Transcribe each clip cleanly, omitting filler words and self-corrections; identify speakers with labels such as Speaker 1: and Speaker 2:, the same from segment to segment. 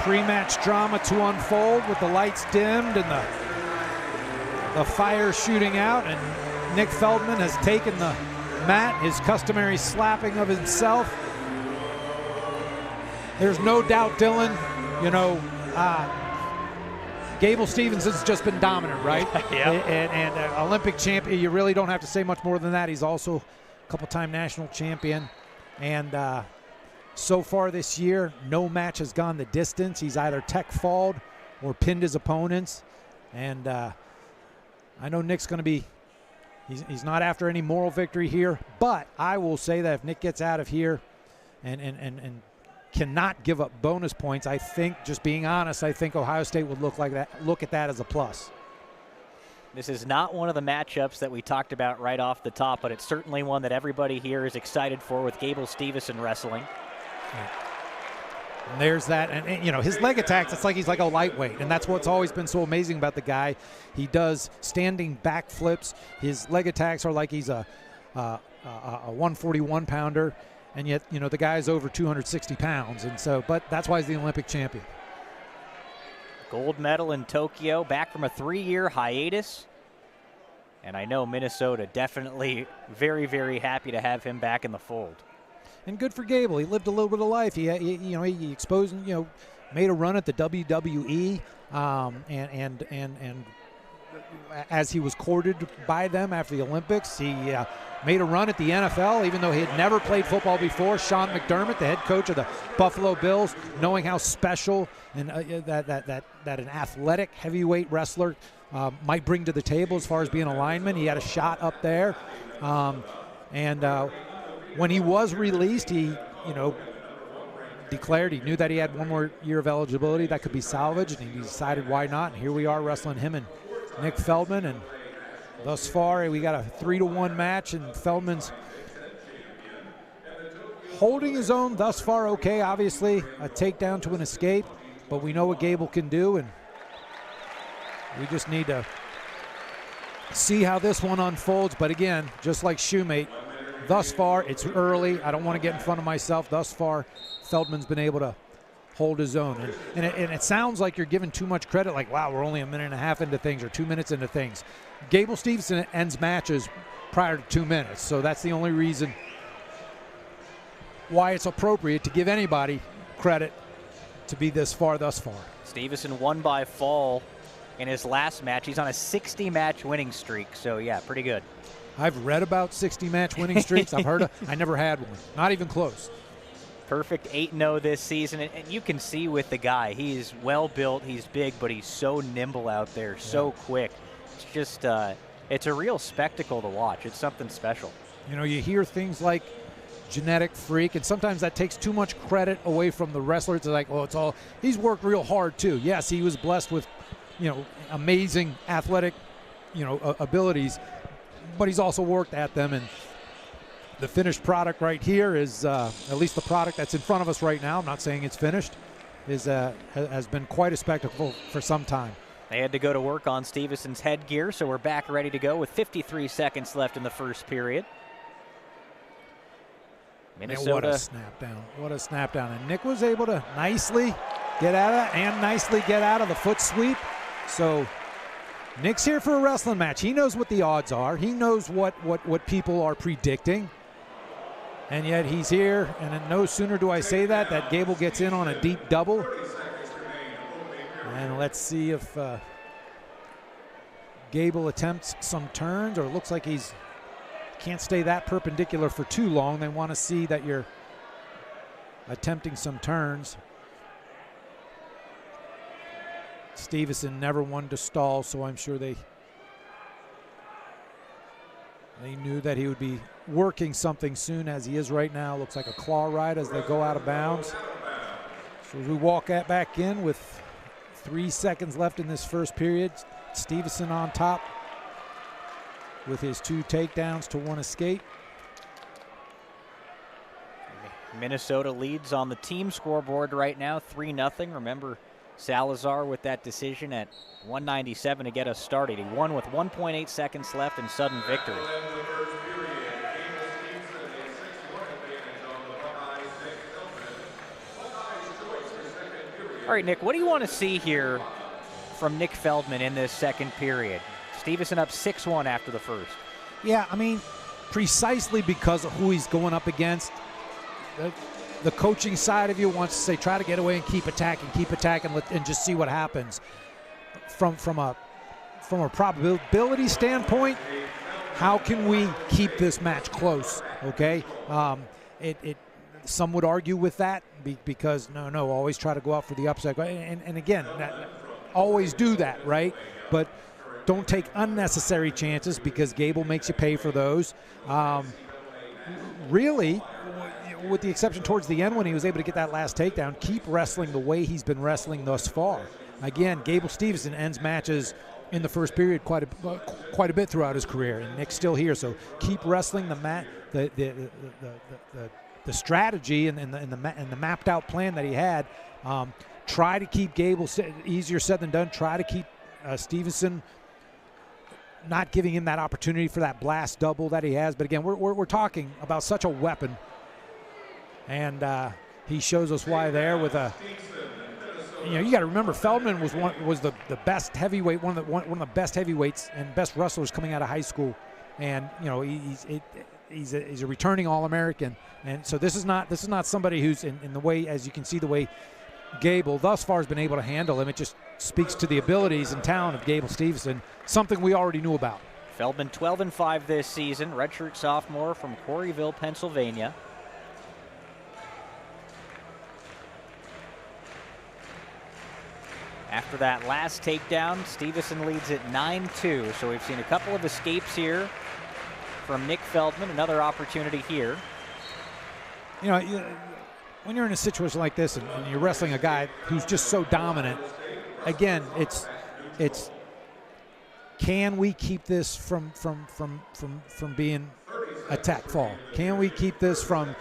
Speaker 1: pre-match drama to unfold with the lights dimmed and the fire shooting out, and Nick Feldman has taken the mat, his customary slapping of himself. There's no doubt, Dylan, you know, Gable Stevenson's just been dominant, right?
Speaker 2: Yeah.
Speaker 1: And Olympic champion, you really don't have to say much more than that. He's also a couple-time national champion. And so far this year, no match has gone the distance. He's either tech-falled or pinned his opponents. And I know Nick's going to be, he's not after any moral victory here, but I will say that if Nick gets out of here and cannot give up bonus points, I think, just being honest, I think Ohio State would look at that as a plus.
Speaker 2: This is not one of the matchups that we talked about right off the top, but it's certainly one that everybody here is excited for with Gable Steveson wrestling.
Speaker 1: And there's that, and you know, his leg attacks, it's like he's like a lightweight, and that's what's always been so amazing about the guy. He does standing back flips. His leg attacks are like he's a 141-pounder. And yet, you know, the guy's over 260 pounds. And so, but that's why he's the Olympic champion.
Speaker 2: Gold medal in Tokyo, back from a 3-year hiatus. And I know Minnesota definitely very, very happy to have him back in the fold.
Speaker 1: And good for Gable. He lived a little bit of life. He exposed, you know, made a run at the WWE. And as he was courted by them after the Olympics, he made a run at the NFL, even though he had never played football before. Sean McDermott, the head coach of the Buffalo Bills, knowing how special and that an athletic heavyweight wrestler might bring to the table as far as being a lineman. He had a shot up there. When he was released, he, you know, declared he knew that he had one more year of eligibility that could be salvaged, and he decided why not. And here we are wrestling him and Nick Feldman, and thus far we got a 3-1 match, and Feldman's holding his own thus far. Okay, obviously a takedown to an escape, but we know what Gable can do, and we just need to see how this one unfolds. But again, just like Shoemate, thus far it's early. I don't want to get in front of myself. Thus far, Feldman's been able to hold his own. And it sounds like you're giving too much credit, like, wow, we're only a minute and a half into things or 2 minutes into things. Gable Steveson ends matches prior to 2 minutes, so that's the only reason why it's appropriate to give anybody credit to be this far thus far.
Speaker 2: Steveson won by fall in his last match. He's on a 60-match winning streak, so yeah, pretty good.
Speaker 1: I've read about 60-match winning streaks. I've heard of, I never had one, not even close.
Speaker 2: Perfect 8-0 this season, and you can see with the guy, he's well built, he's big, but he's so nimble out there, so quick. It's just, it's a real spectacle to watch. It's something special.
Speaker 1: You know, you hear things like genetic freak, and sometimes that takes too much credit away from the wrestler. It's like, oh, it's all, he's worked real hard too. Yes, he was blessed with, you know, amazing athletic, you know, abilities, but he's also worked at them. And the finished product right here is, at least the product that's in front of us right now, I'm not saying it's finished, is has been quite a spectacle for some time.
Speaker 2: They had to go to work on Stevenson's headgear, so we're back ready to go with 53 seconds left in the first period. Minnesota.
Speaker 1: Man, what a snap down. What a snap down. And Nick was able to nicely get out of and nicely get out of the foot sweep. So Nick's here for a wrestling match. He knows what the odds are. He knows what people are predicting. And yet he's here, and then no sooner do I say that Gable gets in on a deep double. And let's see if Gable attempts some turns, or it looks like he's can't stay that perpendicular for too long. They want to see that you're attempting some turns. Steveson never wanted to stall, so I'm sure they knew that he would be working something soon, as he is right now. Looks like a claw ride as they go out of bounds. So as we walk that back in with 3 seconds left in this first period, Steveson on top with his 2 takedowns to 1 escape.
Speaker 2: Minnesota leads on the team scoreboard right now, 3-0. Remember, Salazar with that decision at 197 to get us started. He won with 1.8 seconds left and sudden victory. All right, Nick, what do you want to see here from Nick Feldman in this second period? Steveson up 6-1 after the first.
Speaker 1: Yeah, I mean, precisely because of who he's going up against, the coaching side of you wants to say try to get away and keep attacking, and just see what happens. From a probability standpoint, how can we keep this match close? Okay, some would argue with that because no, always try to go out for the upset. And again, always do that, right? But don't take unnecessary chances because Gable makes you pay for those. Really, with the exception towards the end when he was able to get that last takedown, keep wrestling the way he's been wrestling thus far. Again, Gable Steveson ends matches in the first period quite a bit throughout his career, and Nick's still here. So keep wrestling the strategy and the mapped out plan that he had. Try to keep Gable, easier said than done. Try to keep Steveson, not giving him that opportunity for that blast double that he has. But again, we're talking about such a weapon, and he shows us why there with a. You got to remember Feldman was the best heavyweight, one of the best heavyweights and best wrestlers coming out of high school, and he's a returning All-American, and so this is not somebody who's in the way, as you can see, the way Gable thus far has been able to handle him. It just speaks to the abilities and talent of Gable Steveson, something we already knew about.
Speaker 2: Feldman 12-5 this season, redshirt sophomore from Quarryville, Pennsylvania. After that last takedown, Steveson leads it 9-2. So we've seen a couple of escapes here from Nick Feldman. Another opportunity here.
Speaker 1: When you're in a situation like this and you're wrestling a guy who's just so dominant, again, it's can we keep this from being a tech fall? Can we keep this from,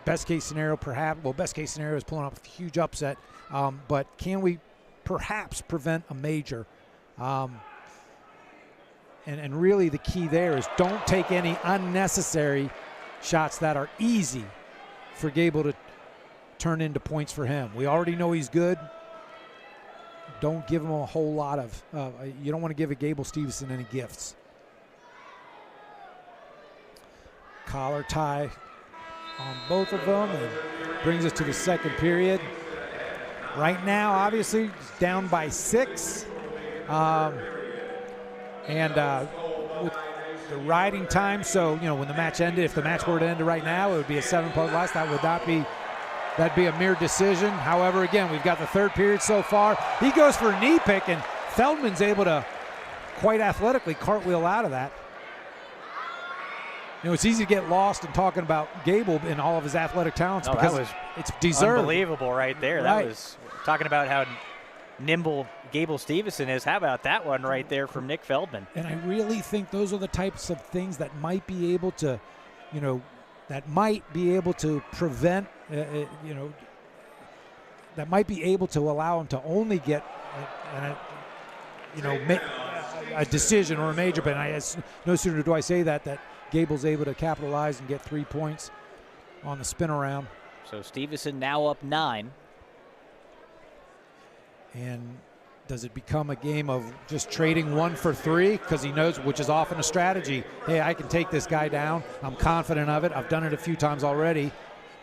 Speaker 1: best case scenario, perhaps? Well, best case scenario is pulling off a huge upset, but can we perhaps prevent a major? And really the key there is don't take any unnecessary shots that are easy for Gable to turn into points for him. We already know he's good. Don't give him a whole lot of, you don't want to give a Gable Steveson any gifts. Collar tie on both of them, and brings us to the second period. Right now, obviously, it's down by 6. With the riding time, so, when the match ended, if the match were to end right now, it would be a 7-point loss. That'd be a mere decision. However, again, we've got the third period so far. He goes for a knee pick, and Feldman's able to quite athletically cartwheel out of that. It's easy to get lost in talking about Gable and all of his athletic talents because it's deserved.
Speaker 2: Unbelievable right there. Right. That was talking about how nimble Gable Steveson is. How about that one right there from Nick Feldman?
Speaker 1: And I really think those are the types of things that might be able to, prevent, that might be able to allow him to only get, a decision or a major. But no sooner do I say that Gable's able to capitalize and get 3 points on the spin around.
Speaker 2: So Steveson now up 9.
Speaker 1: And does it become a game of just trading 1 for 3? Because he knows, which is often a strategy. Hey, I can take this guy down. I'm confident of it. I've done it a few times already.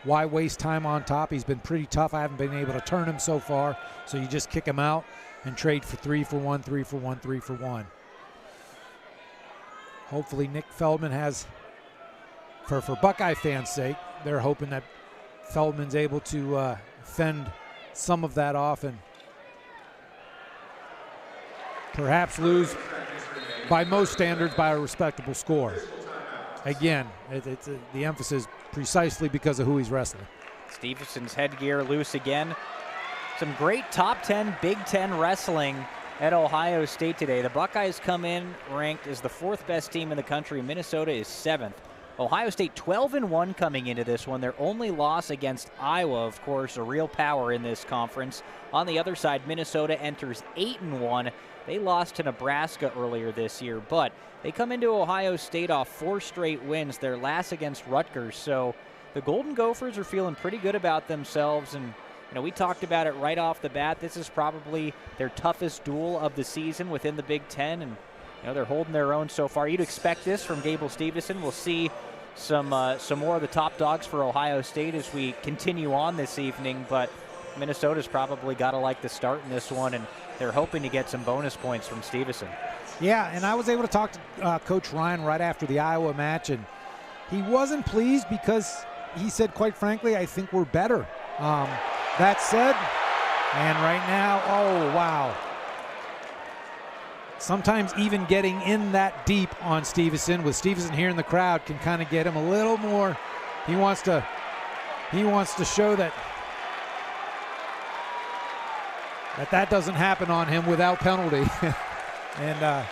Speaker 1: Why waste time on top? He's been pretty tough. I haven't been able to turn him so far. So you just kick him out and trade for 3 for 1, 3 for 1, 3 for 1. Hopefully Nick Feldman has, for Buckeye fans' sake, they're hoping that Feldman's able to fend some of that off and perhaps lose, by most standards, by a respectable score. Again, it's the emphasis precisely because of who he's wrestling.
Speaker 2: Stevenson's headgear loose again. Some great top 10, Big Ten wrestling at Ohio State today. The Buckeyes come in ranked as the 4th best team in the country. Minnesota is 7th. Ohio State 12-1 coming into this one. Their only loss against Iowa, of course, a real power in this conference. On the other side, Minnesota enters 8-1. They lost to Nebraska earlier this year, but they come into Ohio State off 4 straight wins, their last against Rutgers. So the Golden Gophers are feeling pretty good about themselves, and we talked about it right off the bat. This is probably their toughest duel of the season within the Big Ten, and they're holding their own so far. You'd expect this from Gable Steveson. We'll see some more of the top dogs for Ohio State as we continue on this evening, but Minnesota's probably got to like the start in this one, and they're hoping to get some bonus points from Steveson.
Speaker 1: Yeah, and I was able to talk to Coach Ryan right after the Iowa match, and he wasn't pleased because he said, quite frankly, I think we're better. That said, and right now, oh, wow. Sometimes even getting in that deep on Steveson, with Steveson here in the crowd, can kind of get him a little more. He wants to show that doesn't happen on him without penalty. And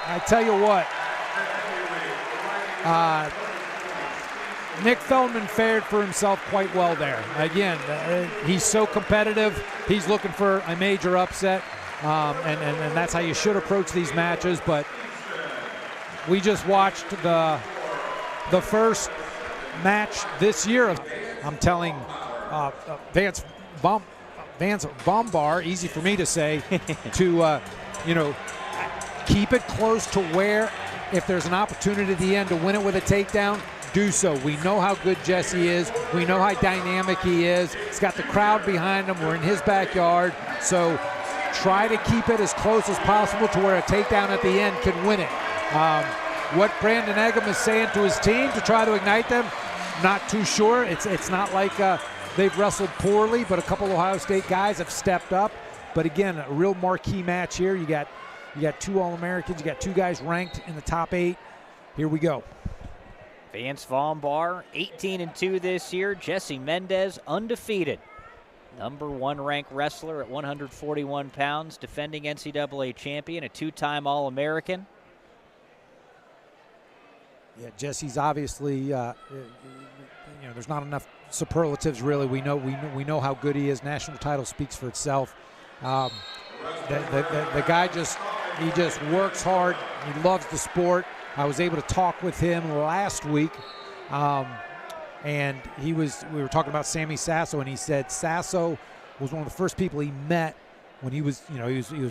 Speaker 1: I tell you what, Nick Feldman fared for himself quite well there. Again, he's so competitive. He's looking for a major upset, and that's how you should approach these matches. But we just watched the first match this year. I'm telling Vance Vombaur, easy for me to say, to keep it close to where, if there's an opportunity at the end to win it with a takedown, do so. We know how good Jesse is. We know how dynamic he is. He's got the crowd behind him. We're in his backyard. So try to keep it as close as possible to where a takedown at the end can win it. What Brandon Eggum is saying to his team to try to ignite them, not too sure. It's not like they've wrestled poorly, but a couple of Ohio State guys have stepped up. But again, a real marquee match here. You got two All-Americans. You got two guys ranked in the top 8. Here we go.
Speaker 2: Vance Vombaur, 18-2 this year. Jesse Mendez, undefeated. #1 ranked wrestler at 141 pounds, defending NCAA champion, a 2-time All-American.
Speaker 1: Yeah, Jesse's obviously, there's not enough superlatives really. We know how good he is. National title speaks for itself. The guy just works hard. He loves the sport. I was able to talk with him last week, and we were talking about Sammy Sasso, and he said Sasso was one of the first people he met when he was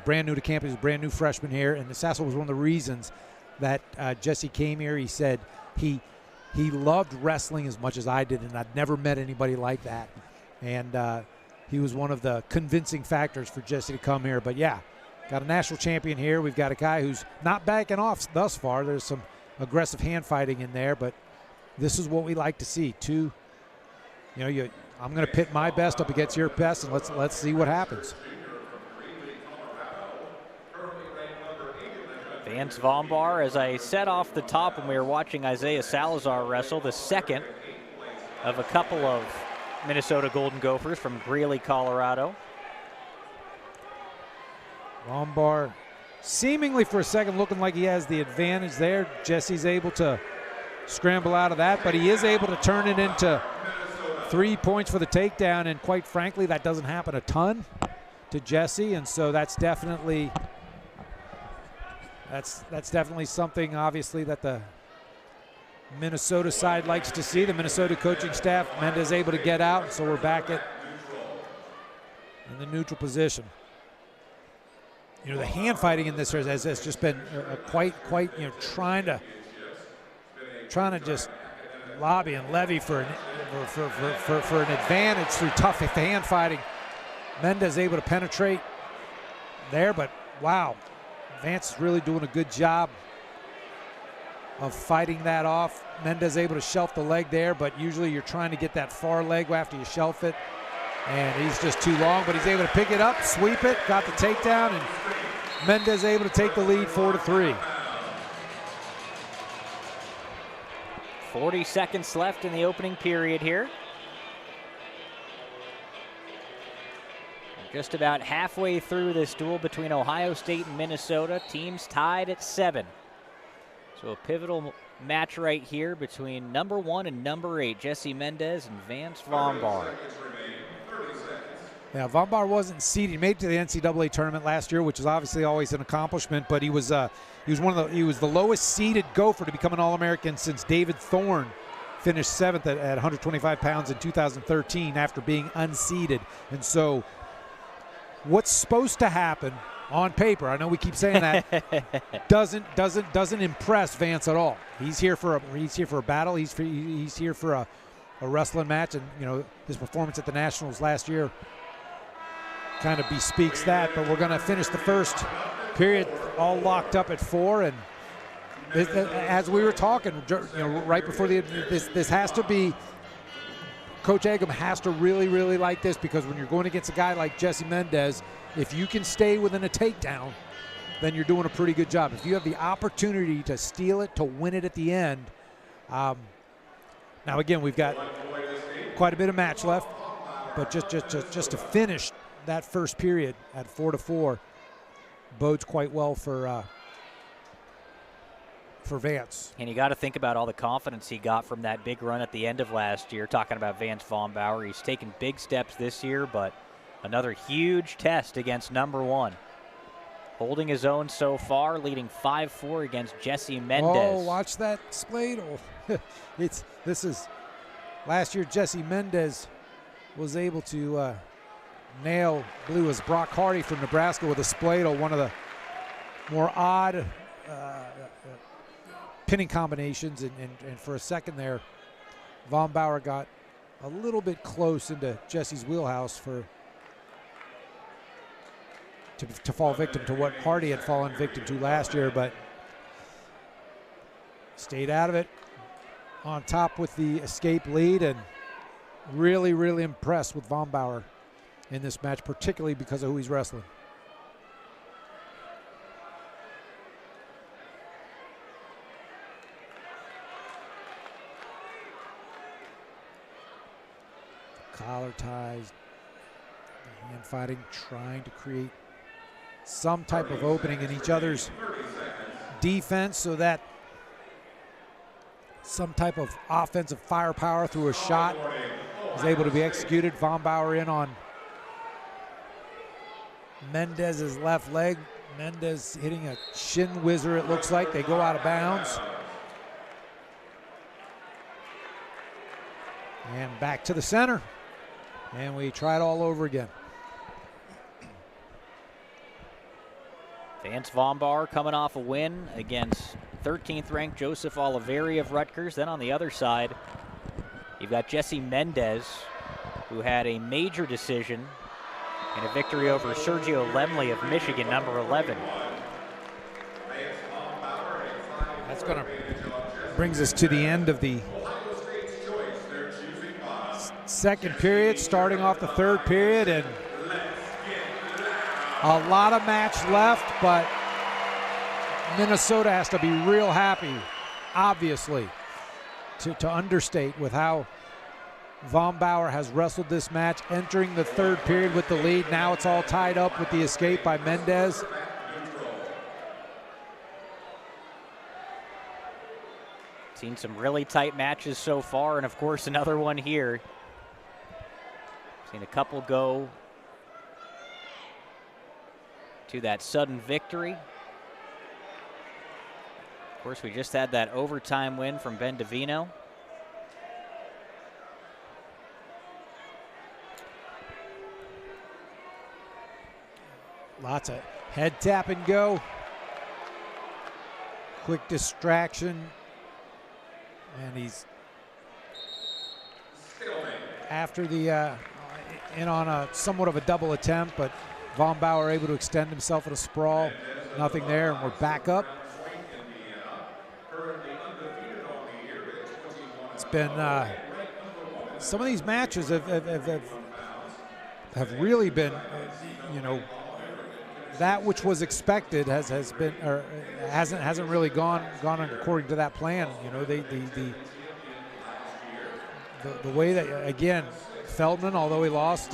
Speaker 1: brand new to campus. He was a brand new freshman here, and Sasso was one of the reasons that Jesse came here. He said he loved wrestling as much as I did, and I'd never met anybody like that. And he was one of the convincing factors for Jesse to come here. But yeah, got a national champion here. We've got a guy who's not backing off thus far. There's some aggressive hand fighting in there, but this is what we like to see. I'm going to pit my best up against your best, and let's see what happens.
Speaker 2: Vance Vombaur, as I said off the top when we were watching Isaiah Salazar wrestle, the second of a couple of Minnesota Golden Gophers from Greeley, Colorado.
Speaker 1: Vombaur seemingly for a second looking like he has the advantage there. Jesse's able to scramble out of that, but he is able to turn it into 3 points for the takedown, and quite frankly, that doesn't happen a ton to Jesse, and so that's definitely something, obviously, that the Minnesota side likes to see. The Minnesota coaching staff, Mendez able to get out, so we're back in the neutral position. The hand fighting in this has just been quite trying to just lobby and levy for an advantage through tough hand fighting. Mendez able to penetrate there, but wow, Vance is really doing a good job of fighting that off. Mendez able to shelf the leg there, but usually you're trying to get that far leg after you shelf it. And he's just too long, but he's able to pick it up, sweep it, got the takedown, and Mendez able to take the lead 4-3.
Speaker 2: 40 seconds left in the opening period here. Just about halfway through this duel between Ohio State and Minnesota. Teams tied at 7. So a pivotal match right here between #1 and #8, Jesse Mendez and Vance Vombaur.
Speaker 1: Yeah, Vombaur wasn't seeded. He made it to the NCAA tournament last year, which is obviously always an accomplishment. But he was the lowest seeded Gopher to become an All-American since David Thorne finished 7th at 125 pounds in 2013 after being unseeded. And so what's supposed to happen on paper, I know we keep saying that, doesn't impress Vance at all. He's here for a battle. He's here for a wrestling match, and you know his performance at the Nationals last year kind of bespeaks that. But we're going to finish the first period all locked up at 4, and as we were talking, you know, right before this has to be. Coach Eggum has to really like this, because when you're going against a guy like Jesse Mendez, if you can stay within a takedown, then you're doing a pretty good job. If you have the opportunity to steal it, to win it at the end. Now again, we've got quite a bit of match left, but just to finish that first period at 4-4 bodes quite well for Vance.
Speaker 2: And you got to think about all the confidence he got from that big run at the end of last year. Talking about Vance Vombaur, he's taken big steps this year, but another huge test against number 1. Holding his own so far, leading 5-4 against Jesse Mendez.
Speaker 1: Oh, watch that spladle. This is last year. Jesse Mendez was able to nail Blue's Brock Hardy from Nebraska with a spladle, one of the more odd pinning combinations, and for a second there, Vombaur got a little bit close into Jesse's wheelhouse to fall victim to what Hardy had fallen victim to last year, but stayed out of it, on top with the escape lead, and really impressed with Vombaur in this match, particularly because of who he's wrestling. Collar ties, hand fighting, trying to create some type of opening in each other's defense so that some type of offensive firepower through a shot is able to be executed. Vombaur in on Mendez's left leg. Mendez hitting a shin whizzer, it looks like. They go out of bounds. And back to the center. And we try it all over again.
Speaker 2: Vance Vombaur coming off a win against 13th ranked Joseph Oliveri of Rutgers. Then on the other side, you've got Jesse Mendez, who had a major decision in a victory over Sergio Lemley of Michigan, number 11.
Speaker 1: That's going to brings us to the end of the second period, starting off the third period, and a lot of match left, but Minnesota has to be real happy, obviously, to understate with how Vombaur has wrestled this match, entering the third period with the lead. Now it's all tied up with the escape by Mendez.
Speaker 2: Seen some really tight matches so far, and of course another one here. Seen a couple go to that sudden victory. Of course, we just had that overtime win from Ben Davino.
Speaker 1: Lots of head tap and go. Quick distraction. And he's after the in on a somewhat of a double attempt, but Vombaur able to extend himself at a sprawl. Nothing there, and we're back up. It's been some of these matches have really been, you know, that which was expected has been, or hasn't really gone according to that plan. You know, the way that, again, Feldman, although he lost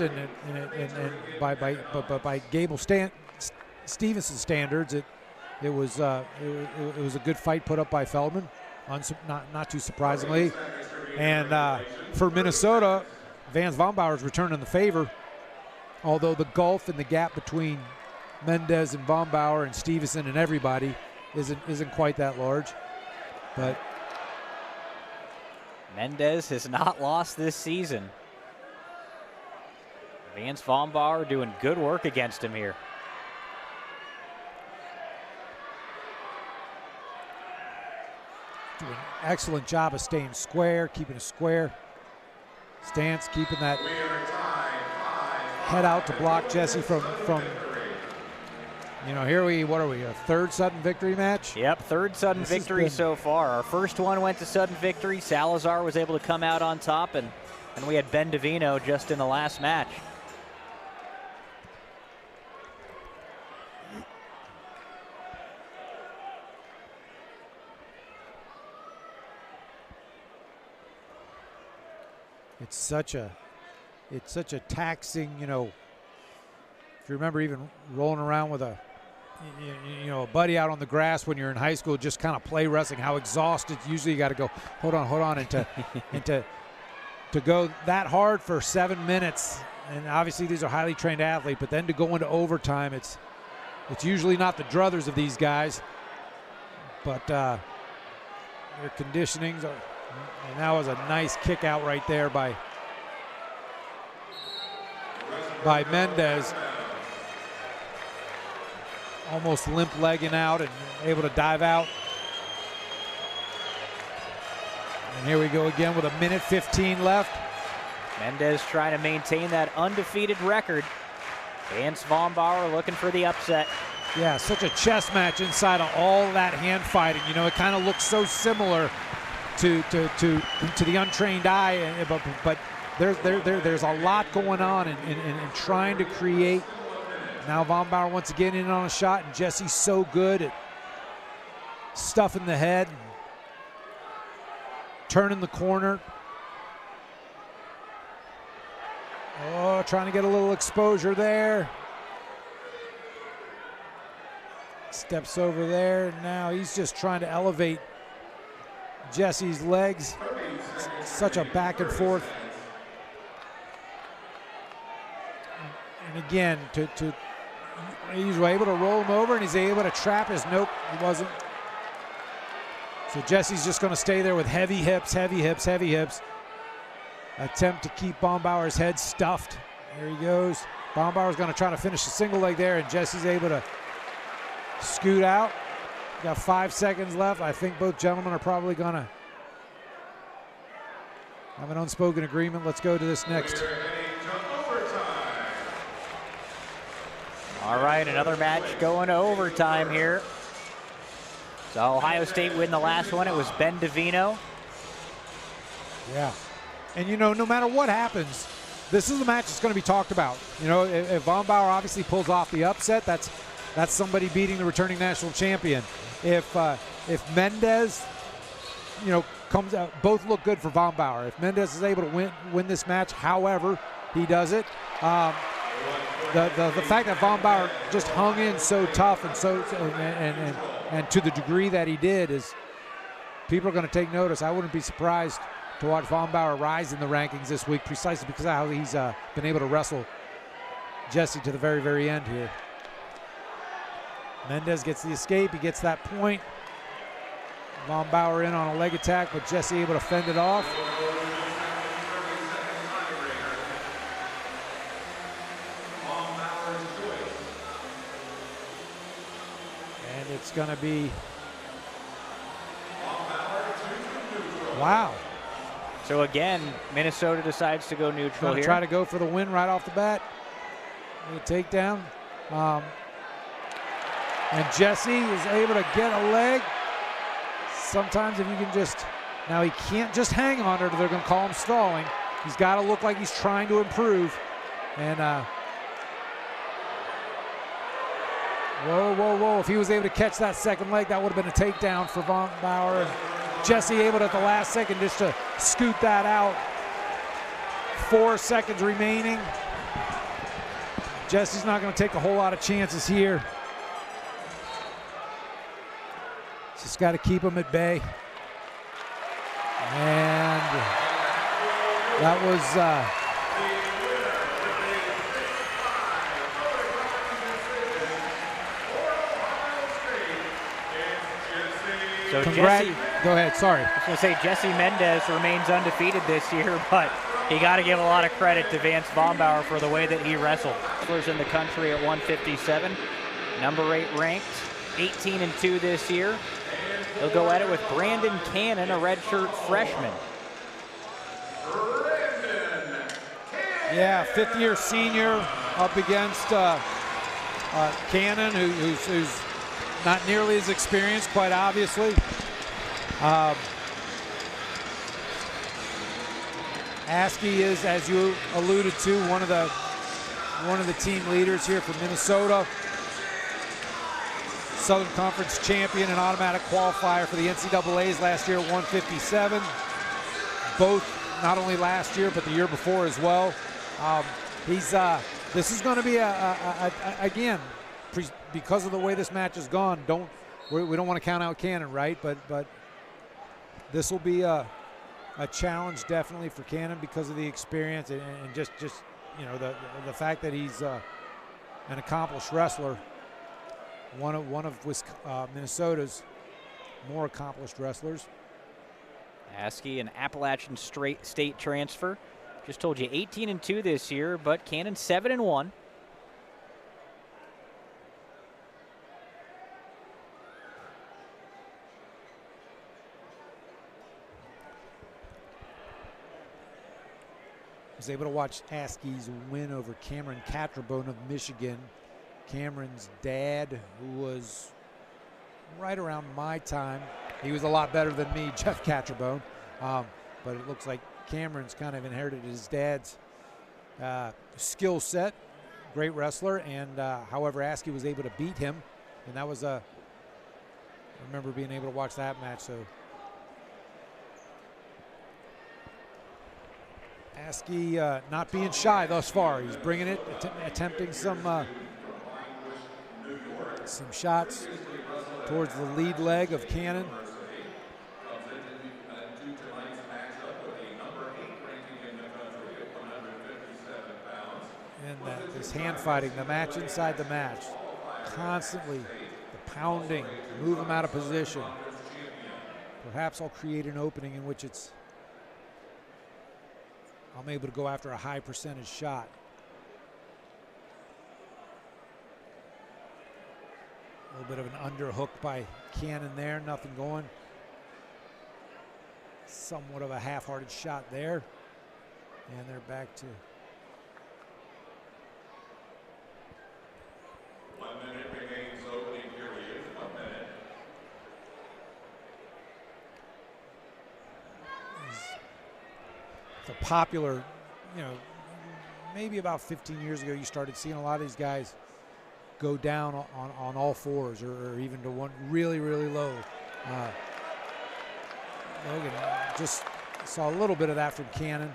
Speaker 1: by Gable Steveson standards, it was a good fight put up by Feldman, not too surprisingly. And for Minnesota, Vance Vombaur is returning the favor, although the gulf and the gap between Mendez and Vombaur and Steveson and everybody isn't quite that large. But
Speaker 2: Mendez has not lost this season. Vance Vombaur doing good work against him here.
Speaker 1: Doing an excellent job of staying square, keeping a square stance, keeping that head out to block Jesse from you know, what are we, a third sudden victory match?
Speaker 2: Yep, third sudden victory so far. Our first one went to sudden victory. Salazar was able to come out on top, and we had Ben Divino just in the last match.
Speaker 1: It's such a taxing, you know, if you remember even rolling around with a buddy out on the grass when you're in high school, just kind of play wrestling, how exhausted usually you got to go, hold on, and to go that hard for 7 minutes, and obviously these are highly trained athletes, but then to go into overtime, it's usually not the druthers of these guys, but their conditionings are, and that was a nice kick out right there by Mendez. Almost limp legging out and able to dive out. And here we go again with 1:15 left.
Speaker 2: Mendez trying to maintain that undefeated record. Vance Vombaur looking for the upset.
Speaker 1: Yeah, such a chess match inside of all that hand fighting. You know, it kind of looks so similar to the untrained eye, but there's a lot going on in trying to create. Now Vombaur once again in on a shot, and Jesse's so good at stuffing the head, turning the corner. Oh, trying to get a little exposure there. Steps over there, and now he's just trying to elevate Jesse's legs. Such a back and forth. And again, he's able to roll him over, and he's able to trap his. Nope, he wasn't. So Jesse's just going to stay there with heavy hips. Attempt to keep Vombaur's head stuffed. There he goes. Vombaur's going to try to finish the single leg there, and Jesse's able to scoot out. Got 5 seconds left. I think both gentlemen are probably going to have an unspoken agreement. Let's go to this next.
Speaker 2: All right, another match going to overtime here. So Ohio State win the last one. It was Ben Divino.
Speaker 1: Yeah. And, you know, no matter what happens, this is a match that's going to be talked about. You know, if Vombaur obviously pulls off the upset, that's somebody beating the returning national champion. If Mendez, you know, comes out, both look good for Vombaur. If Mendez is able to win this match, however he does it, the fact that Vombaur just hung in so tough and to the degree that he did is people are going to take notice. I wouldn't be surprised to watch Vombaur rise in the rankings this week precisely because of how he's been able to wrestle Jesse to the very, very end here. Mendez gets the escape. He gets that point. Vombaur in on a leg attack, but Jesse able to fend it off. And it's going to be, wow.
Speaker 2: So again, Minnesota decides to go neutral here.
Speaker 1: Try to go for the win right off the bat. A takedown. And Jesse is able to get a leg. Sometimes if you can just, now he can't just hang on her, they're going to call him stalling. He's got to look like he's trying to improve. And whoa. If he was able to catch that second leg, that would have been a takedown for Vombaur. And Jesse able to, at the last second, just to scoot that out. 4 seconds remaining. Jesse's not going to take a whole lot of chances here. Just got to keep him at bay. And that was
Speaker 2: so
Speaker 1: Go ahead, sorry.
Speaker 2: I was going to say Jesse Mendez remains undefeated this year, but you got to give a lot of credit to Vance Vombaur for the way that he wrestled. Wrestlers in the country at 157, number 8 ranked, 18-2 this year. He'll go at it with Brandon Cannon, a redshirt freshman.
Speaker 1: Yeah, fifth-year senior up against Cannon, who's not nearly as experienced, quite obviously. Askey is, as you alluded to, one of the team leaders here from Minnesota. Southern Conference champion and automatic qualifier for the NCAAs last year at 157. Both not only last year but the year before as well. This is going to be again, because of the way this match has gone. We don't want to count out Cannon, right? But this will be a challenge definitely for Cannon because of the experience and just you know the fact that he's an accomplished wrestler. One of Minnesota's more accomplished wrestlers.
Speaker 2: Askey, an Appalachian State transfer. Just told you 18-2 this year, but Cannon 7-1.
Speaker 1: I was able to watch Askey's win over Cameron Catrabone of Michigan. Cameron's dad, who was right around my time. He was a lot better than me, Jeff Catrabone. But it looks like Cameron's kind of inherited his dad's skill set. Great wrestler, and however, Askey was able to beat him. And that was I remember being able to watch that match. So Askey not being shy thus far. He's bringing it, attempting some shots towards the lead leg of Cannon. And this hand fighting, the match inside the match, constantly the pounding, move him out of position. Perhaps I'll create an opening in which I'm able to go after a high percentage shot. A little bit of an underhook by Cannon there, nothing going. Somewhat of a half-hearted shot there. And they're back to
Speaker 3: 1 minute remains opening period. 1 minute.
Speaker 1: It's a popular, you know, maybe about 15 years ago you started seeing a lot of these guys go down on all fours or even to one really, really low. Logan just saw a little bit of that from Cannon.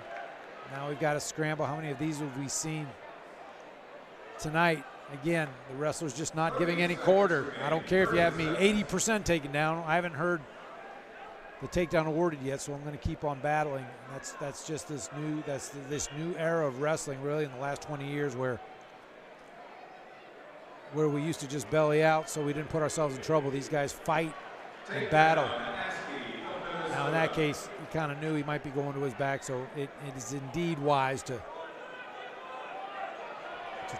Speaker 1: Now we've got to scramble. How many of these have we seen tonight? Again, the wrestler's just not giving any quarter. I don't care if you have me 80% taken down. I haven't heard the takedown awarded yet, so I'm going to keep on battling. And that's just this new era of wrestling, really, in the last 20 years, where we used to just belly out so we didn't put ourselves in trouble. These guys fight and battle. Now in that case, he kind of knew he might be going to his back, so it is indeed wise to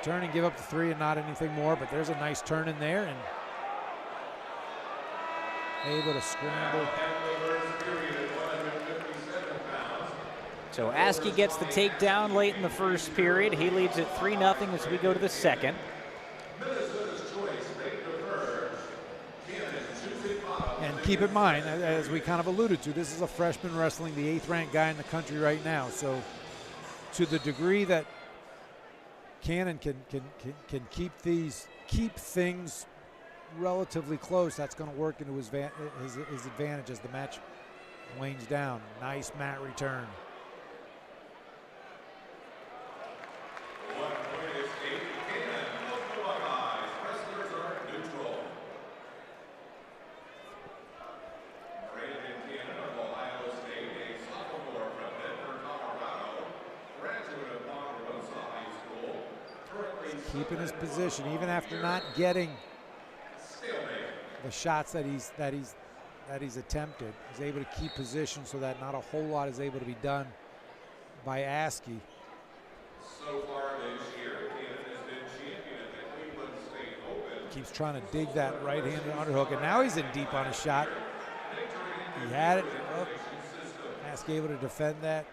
Speaker 1: turn and give up the 3 and not anything more. But there's a nice turn in there and able to scramble.
Speaker 2: So Askey gets the takedown late in the first period. He leads at 3-0 as we go to the second.
Speaker 1: And keep in mind, as we kind of alluded to, this is a freshman wrestling the 8th ranked guy in the country right now. So to the degree that Cannon can keep things relatively close, that's going to work into his advantage as the match wanes down. Nice mat return. Keeping his position even after not getting the shots that he's that he's attempted. He's able to keep position so that not a whole lot is able to be done by Askey.
Speaker 3: So far this year, Cannon has been champion at the Cleveland State Open.
Speaker 1: Keeps trying to dig that right-handed underhook, and now he's in deep on his shot. He had it. Oh. Askey able to defend that,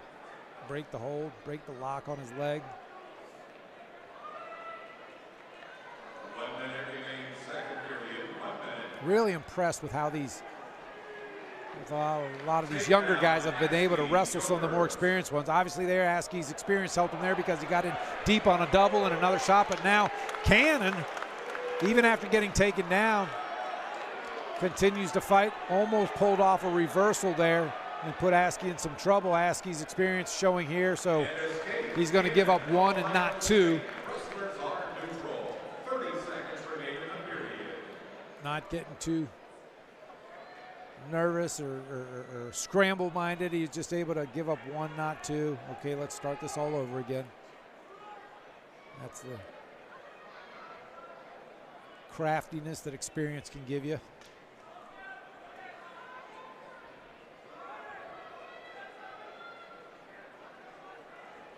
Speaker 1: break the hold, break the lock on his leg.
Speaker 3: 1 minute remains, second period, 1 minute.
Speaker 1: Really impressed with how these, with a lot of these younger guys have been able to wrestle some of the more experienced ones. Obviously there, Askey's experience helped him there because he got in deep on a double and another shot, but now Cannon, even after getting taken down, continues to fight, almost pulled off a reversal there and put Askey in some trouble. Askey's experience showing here, so he's going to give up one and not two.
Speaker 3: Wrestlers are neutral. 30 seconds remain in the period.
Speaker 1: Not getting too nervous or scramble-minded. He's just able to give up one, not two. Okay, let's start this all over again. That's the craftiness that experience can give you.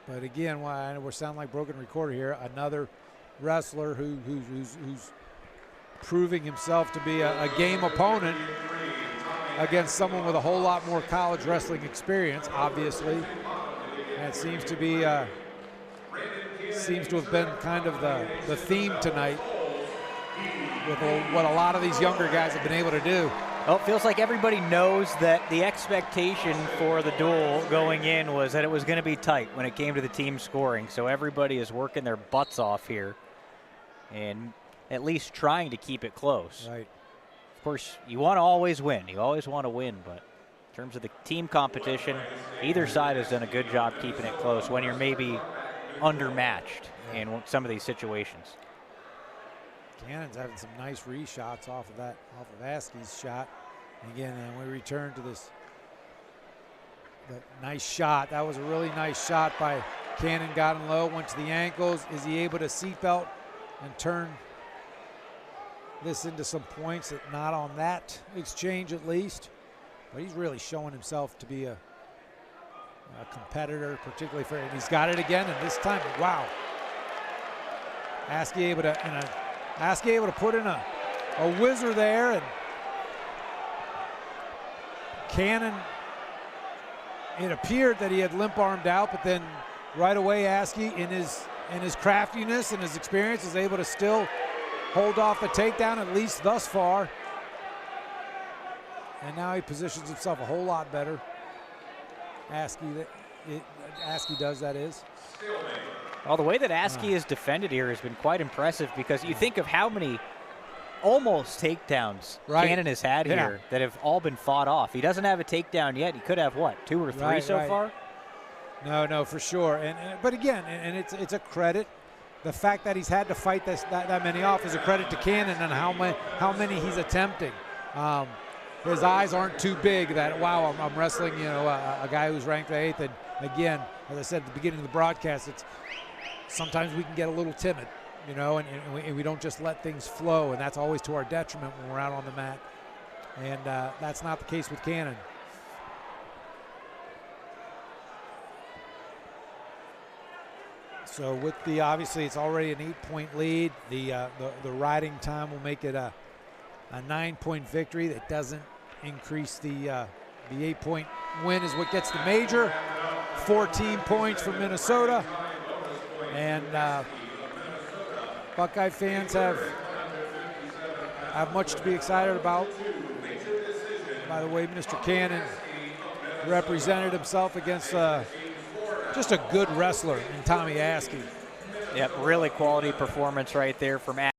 Speaker 1: But again, I know we're sounding like broken recorder here. Another wrestler who's proving himself to be a game opponent against someone with a whole lot more college wrestling experience, obviously. And it seems to be seems to have been kind of the theme tonight with what a lot of these younger guys have been able to do.
Speaker 2: Well, it feels like everybody knows that the expectation for the duel going in was that it was going to be tight when it came to the team scoring. So everybody is working their butts off here and at least trying to keep it close.
Speaker 1: Right.
Speaker 2: Of course, you want to always win. You always want to win, but in terms of the team competition, either side has done a good job keeping it close when you're maybe undermatched in some of these situations.
Speaker 1: Cannon's having some nice reshots off of Askey's shot. And again, and we return to this nice shot. That was a really nice shot by Cannon. Got him low, went to the ankles. Is he able to seatbelt and turn this into some points? That not on that exchange at least. But he's really showing himself to be a competitor, particularly for, and he's got it again, and this time, wow. Askey able to put in a whizzer there, and Cannon, it appeared that he had limp-armed out, but then right away Askey, in his craftiness and his experience, is able to still hold off the takedown, at least thus far. And now he positions himself a whole lot better. Askey does, that is.
Speaker 2: Well, the way that Askey is defended here has been quite impressive, because you think of how many almost takedowns Cannon has had here that have all been fought off. He doesn't have a takedown yet. He could have, what, 2 or 3 so far?
Speaker 1: No, for sure. But again, and it's a credit. The fact that he's had to fight that many off is a credit to Cannon and how many he's attempting. His eyes aren't too big that, wow, I'm wrestling, a guy who's ranked 8th. And again, as I said at the beginning of the broadcast, it's sometimes we can get a little timid, and we don't just let things flow, and that's always to our detriment when we're out on the mat. And that's not the case with Cannon. So with obviously it's already an 8-point lead. The riding time will make it a 9-point victory. That doesn't increase the 8-point win is what gets the major. 14 points for Minnesota. And Buckeye fans have much to be excited about. By the way, Mr. Cannon represented himself against just a good wrestler in Tommy Askey.
Speaker 2: Yep, really quality performance right there from Askey.